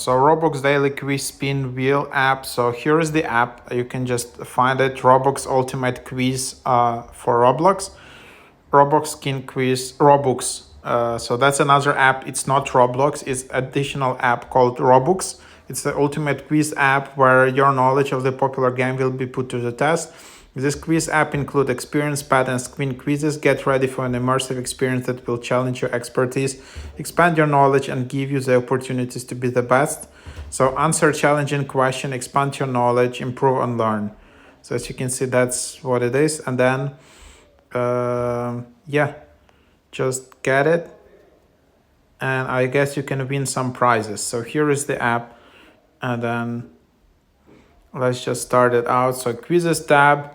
So Robux Daily Quiz Spin Wheel app. So here is the app. You can just find it. Robux Ultimate Quiz for Roblox. Roblox Skin Quiz Robux. So that's another app. It's not Roblox. It's additional app called Robux. It's the ultimate quiz app where your knowledge of the popular game will be put to the test. This quiz app includes experience patterns, skin quizzes. Get ready for an immersive experience that will challenge your expertise, expand your knowledge, and give you the opportunities to be the best. So answer challenging question, expand your knowledge, improve and learn. So as you can see, that's what it is. And then, yeah, just get it. And I guess you can win some prizes. So here is the app. And then let's just start it out. So quizzes tab,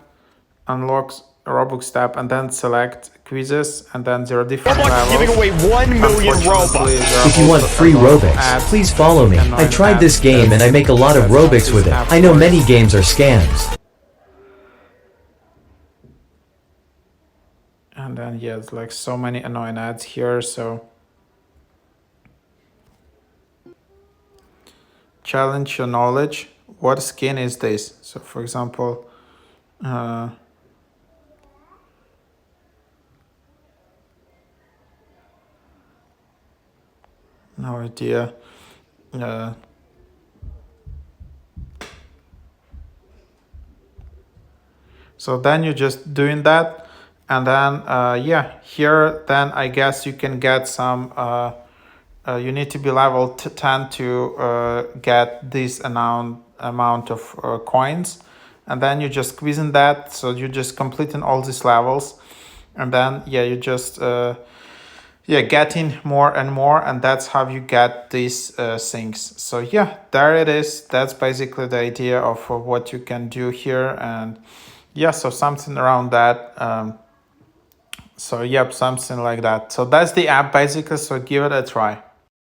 unlocks Robux tab, and then select quizzes, and then there are different levels. Giving away 1 million Robux. If you want free Robux, please follow me. I tried this game and I make a lot of Robux with it. I know many games are scams. And then yeah, it's like so many annoying ads here. So challenge your knowledge. What skin is this? So for example, no idea. So then you're just doing that, and then yeah, here then I guess you can get some. You need to be level 10 to get this amount of coins, and then you just quizzing that. So you're just completing all these levels, and then yeah, you just yeah, getting more and more, and that's how you get these things. So yeah, there it is. That's basically the idea of what you can do here. And yeah, so something around that. So yep, something like that. So that's the app basically. So give it a try.